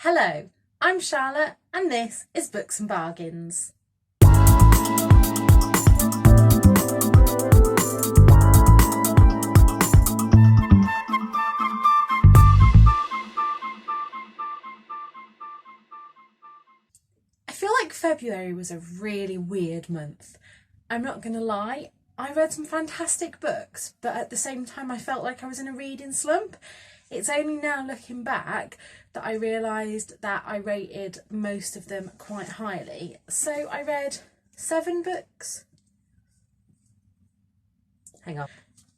Hello, I'm Charlotte and this is Books and Bargains. I feel like February was a really weird month. I'm not going to lie, I read some fantastic books, but at the same time I felt like I was in a reading slump. It's only now looking back that I realised that I rated most of them quite highly. So I read 7 books. Hang on.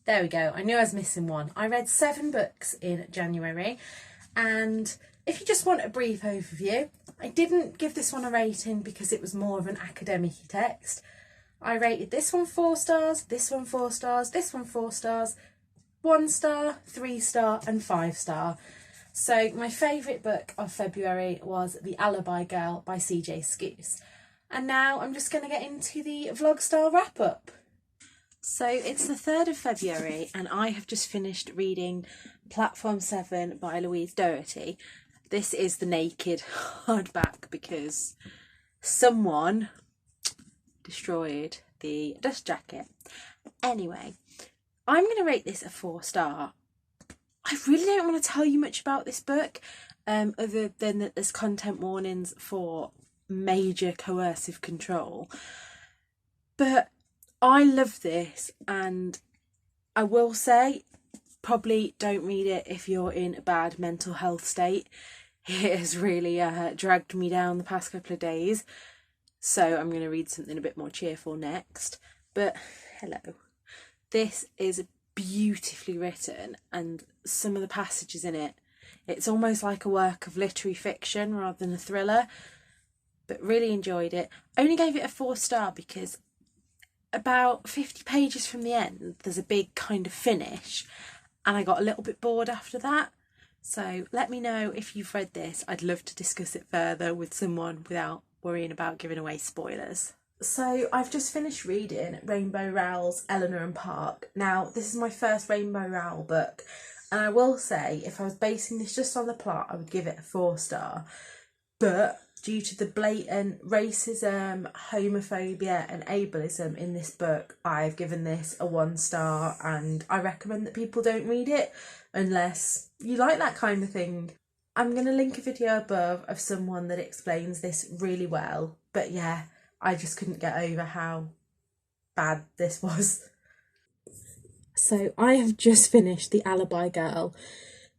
There we go. I knew I was missing one. I read 7 books in January, and if you just want a brief overview, I didn't give this one a rating because it was more of an academic text. I rated this one 4 stars, this one 4 stars, this one 4 stars, 1 star, 3 star and 5 star. So my favourite book of February was The Alibi Girl by CJ Scouse. And now I'm just going to get into the vlog style wrap up. So it's the 3rd of February and I have just finished reading Platform 7 by Louise Doherty. This is the naked hardback because someone destroyed the dust jacket. Anyway, I'm going to rate this a 4 star. I really don't want to tell you much about this book other than that there's content warnings for major coercive control. But I love this, and I will say probably don't read it if you're in a bad mental health state. It has really dragged me down the past couple of days. So I'm going to read something a bit more cheerful next. But hello. This is beautifully written, and some of the passages in it, it's almost like a work of literary fiction rather than a thriller. But really enjoyed it. Only gave it a 4 star because about 50 pages from the end, there's a big kind of finish, and I got a little bit bored after that. So let me know if you've read this. I'd love to discuss it further with someone without worrying about giving away spoilers. So I've just finished reading Rainbow Rowell's Eleanor and Park. Now, this is my first Rainbow Rowell book, and I will say if I was basing this just on the plot, I would give it a 4 star. But due to the blatant racism, homophobia and ableism in this book, I've given this a 1 star, and I recommend that people don't read it unless you like that kind of thing. I'm going to link a video above of someone that explains this really well, but yeah, I just couldn't get over how bad this was. So I have just finished The Alibi Girl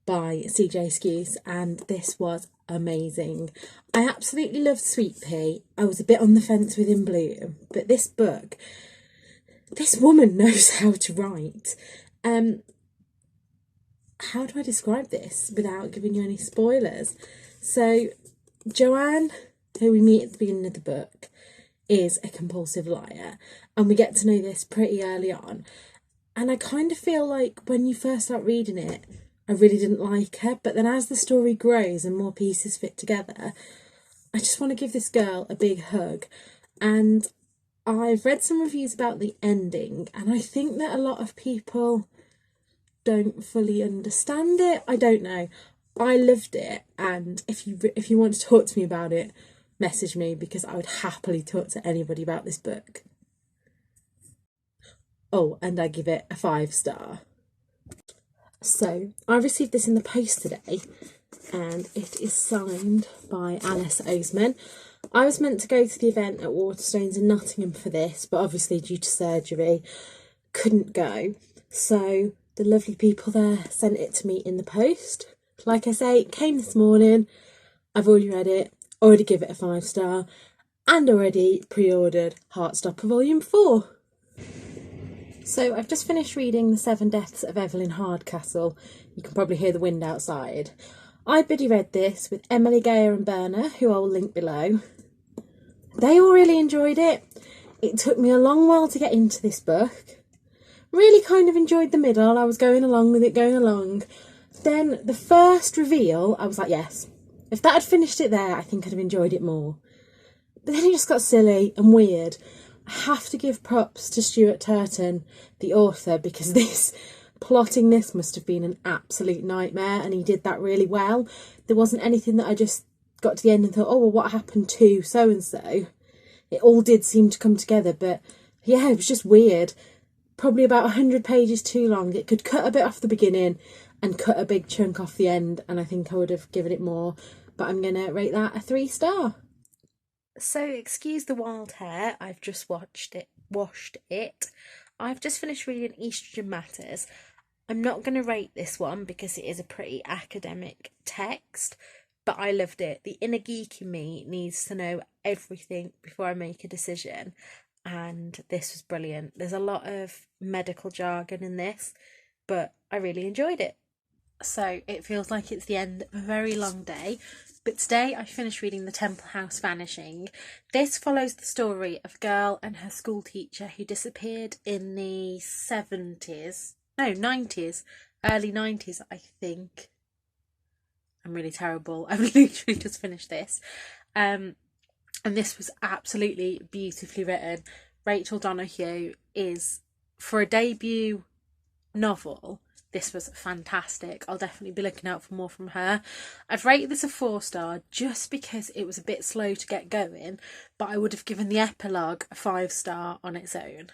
by CJ Scouse, and this was amazing. I absolutely loved Sweet Pea. I was a bit on the fence with In Bloom, but this book, this woman knows how to write. How do I describe this without giving you any spoilers? So Joanne, who we meet at the beginning of the book, is a compulsive liar, and we get to know this pretty early on. And I kind of feel like when you first start reading it, I really didn't like her, but then as the story grows and more pieces fit together, I just want to give this girl a big hug. And I've read some reviews about the ending, and I think that a lot of people don't fully understand it. I don't know. I loved it, and if you want to talk to me about it, message me, because I would happily talk to anybody about this book. Oh, and I give it a 5 star. So I received this in the post today, and it is signed by Alice Iseman. I was meant to go to the event at Waterstones in Nottingham for this, but obviously due to surgery couldn't go. So the lovely people there sent it to me in the post. Like I say, it came this morning. I've already read it, already give it a 5 star, and already pre-ordered Heartstopper Volume 4. So I've just finished reading The 7 Deaths of Evelyn Hardcastle. You can probably hear the wind outside. I buddy read this with Emily, Gayer and Berna, who I'll link below. They all really enjoyed it. It took me a long while to get into this book. Really kind of enjoyed the middle. I was going along with it, going along. Then the first reveal, I was like, yes. If that had finished it there, I think I'd have enjoyed it more. But then it just got silly and weird. I have to give props to Stuart Turton, the author, because plotting this must have been an absolute nightmare, and he did that really well. There wasn't anything that I just got to the end and thought, oh, well, what happened to so-and-so? It all did seem to come together, but yeah, it was just weird. Probably about 100 pages too long. It could cut a bit off the beginning and cut a big chunk off the end, and I think I would have given it more, but I'm going to rate that a 3-star. So excuse the wild hair, I've just washed it. I've just finished reading Estrogen Matters. I'm not going to rate this one because it is a pretty academic text, but I loved it. The inner geek in me needs to know everything before I make a decision, and this was brilliant. There's a lot of medical jargon in this, but I really enjoyed it. So it feels like it's the end of a very long day, but today I finished reading The Temple House Vanishing. This follows the story of a girl and her school teacher who disappeared in the 90s, early 90s, I think. I'm really terrible. I've literally just finished this. And this was absolutely beautifully written. Rachel Donahue is, for a debut novel, this was fantastic. I'll definitely be looking out for more from her. I've rated this a 4-star just because it was a bit slow to get going, but I would have given the epilogue a 5-star on its own.